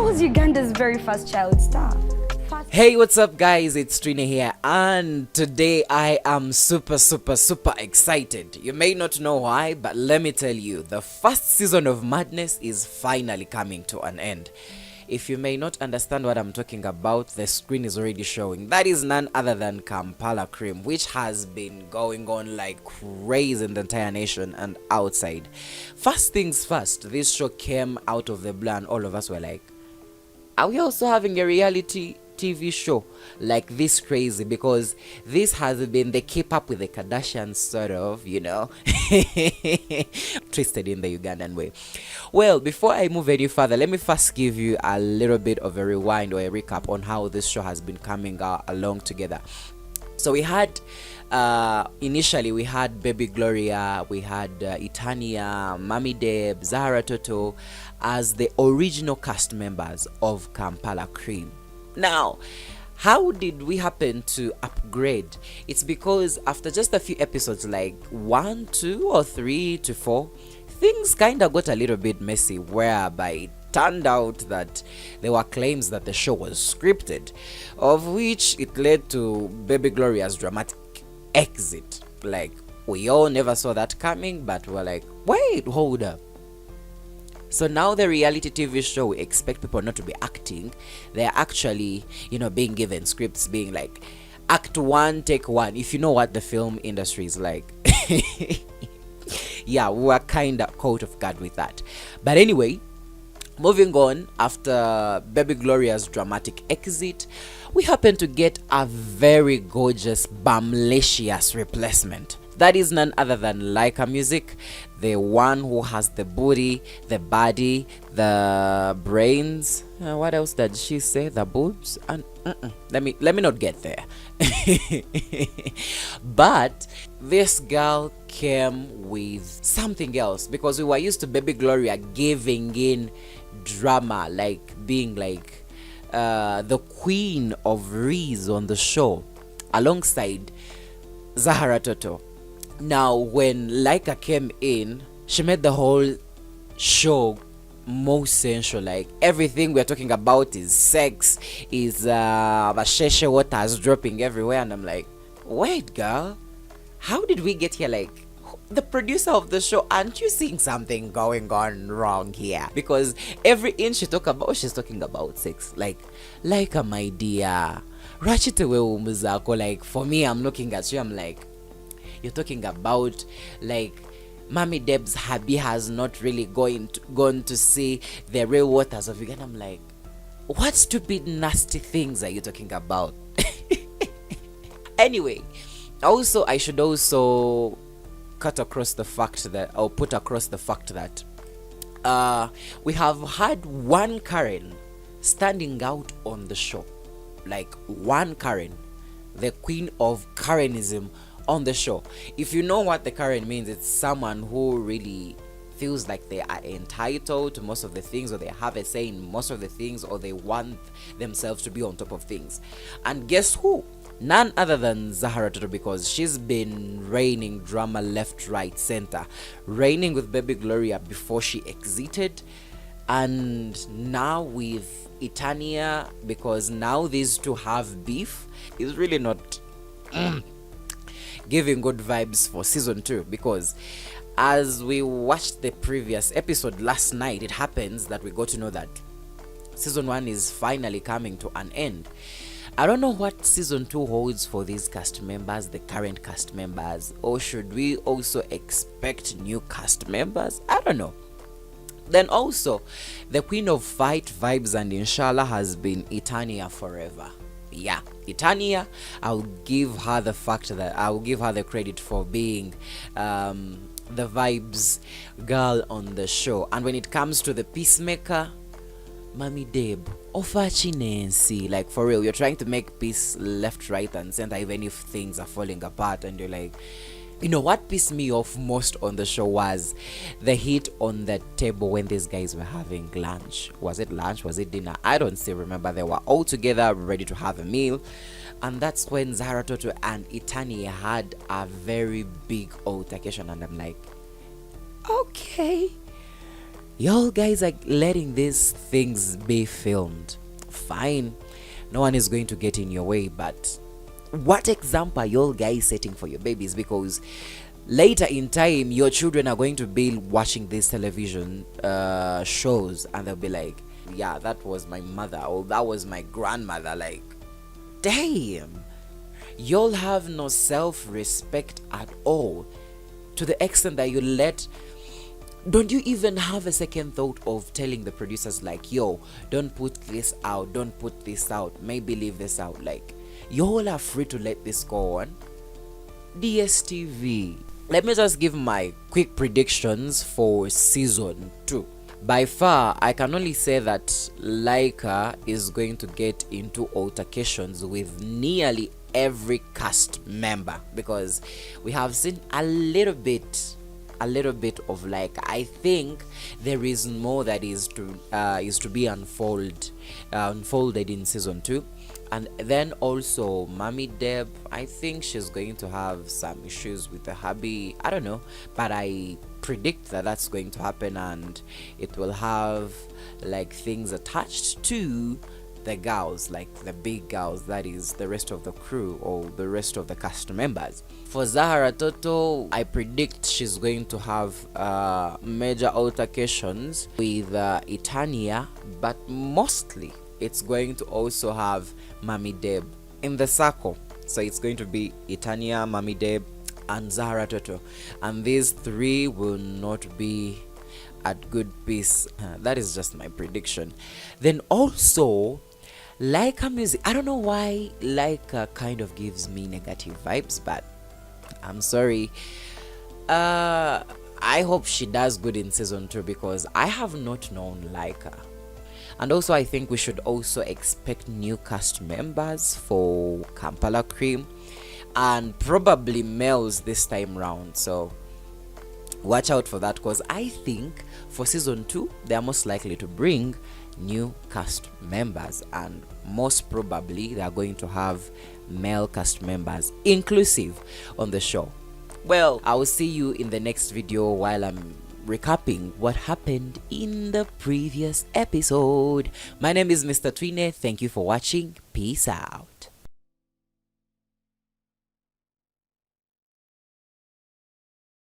was Uganda's very first child star. Hey, what's up guys, it's Twine here, and today I am super excited. You may not know why, but let me tell you, the first season of Madness is finally coming to an end. If you may not understand what I'm talking about, the screen is already showing. That is none other than Kampala Creme, which has been going on like crazy in the entire nation and outside. First things first, this show came out of the blue and all of us were like, are we also having a reality TV show like this crazy? Because this has been the keep up with the Kardashians sort of, you know, twisted in the Ugandan way. Well, before I move any further, let me first give you a little bit of a rewind or a recap on how this show has been coming along together. So we had initially we had Baby Gloria, we had Itania, Mami Deb, Zahara Toto as the original cast members of Kampala Creme. Now, how did we happen to upgrade? It's because after just a few episodes, like 1, 2 or 3 to 4, things kind of got a little bit messy, whereby it turned out that there were claims that the show was scripted, of which it led to Baby Gloria's dramatic exit. Like, we all never saw that coming, but we're like, wait, hold up. So now the reality TV show, we expect people not to be acting. They're actually, you know, being given scripts, being like, act 1, take 1. If you know what the film industry is like. Yeah, we were kind of caught off guard with that. But anyway, moving on, after Baby Gloria's dramatic exit, we happen to get a very gorgeous, bamlicious replacement. That is none other than Laika Music, the one who has the booty, the body, the brains. What else did she say? The boobs? And let me not get there. But this girl came with something else, because we were used to Baby Gloria giving in drama, like being like the queen of Reese on the show alongside Zahara Toto. Now, when Laika came in, she made the whole show more sensual. Like, everything we're talking about is sex, is sheshe waters dropping everywhere, and I'm like, wait, girl, how did we get here? Like, the producer of the show, aren't you seeing something going on wrong here? Because every inch she talk about, she's talking about sex. Like, Laika, my dear, rachitewe umuzako. Like, for me, I'm looking at you, I'm like, you're talking about like Mami Deb's hubby has not really gone to see the real waters of Uganda. I'm like, what stupid nasty things are you talking about? Anyway, also I should also put across the fact that we have had one Karen standing out on the show. Like, one Karen, the queen of Karenism on the show. If you know what the Karen means, it's someone who really feels like they are entitled to most of the things, or they have a say in most of the things, or they want themselves to be on top of things. And guess who? None other than Zahara Toto, because she's been raining drama left, right, center, reigning with Baby Gloria before she exited, and now with Itania, because now these two have beef, is really not giving good vibes for season 2. Because as we watched the previous episode last night, it happens that we got to know that season 1 is finally coming to an end. I don't know what season 2 holds for these cast members, the current cast members, or should we also expect new cast members? I don't know. Then also, the queen of fight, vibes, and inshallah has been Itania forever. Yeah, Itania, I'll give her the credit for being the vibes girl on the show. And when it comes to the peacemaker, Mami Deb, offer chinensi. Like, for real, you're trying to make peace left, right, and center, even if things are falling apart, and you're like, you know what pissed me off most on the show was the heat on the table when these guys were having lunch. Was it lunch? Was it dinner? I don't still remember. They were all together ready to have a meal, and that's when Zahara Toto and Itani had a very big altercation, and I'm like, okay, Y'all guys are letting these things be filmed. Fine, no one is going to get in your way, but what example are y'all guys setting for your babies? Because later in time, your children are going to be watching these television shows, and they'll be like, yeah, that was my mother, or that was my grandmother. Like, damn, y'all have no self-respect at all, to the extent that don't you even have a second thought of telling the producers, like, yo, don't put this out, don't put this out, maybe leave this out? Like, y'all are free to let this go on. DSTV. Let me just give my quick predictions for season 2. By far, I can only say that Laika is going to get into altercations with nearly every cast member, because we have seen a little bit of Laika. I think there is more that is to be unfolded in season 2. And then also Mommy Deb, I think she's going to have some issues with the hubby. I don't know, but I predict that that's going to happen, and it will have like things attached to the girls, like the big girls, that is the rest of the crew or the rest of the cast members. For Zahara Toto, I predict she's going to have major altercations with Itania, but mostly it's going to also have Mommy Deb in the circle. So it's going to be Itania, Mommy Deb, and Zahara Toto, and these three will not be at good peace. That is just my prediction. Then also Laika music, I don't know why Laika kind of gives me negative vibes, but I'm sorry. I hope she does good in season 2, because I have not known Laika. And also, I think we should also expect new cast members for Kampala Creme, and probably males this time round. So watch out for that, because I think for season 2 they are most likely to bring new cast members, and most probably they are going to have male cast members inclusive on the show. Well, I will see you in the next video while I'm recapping what happened in the previous episode. My name is Mr. Twine. Thank you for watching. Peace out.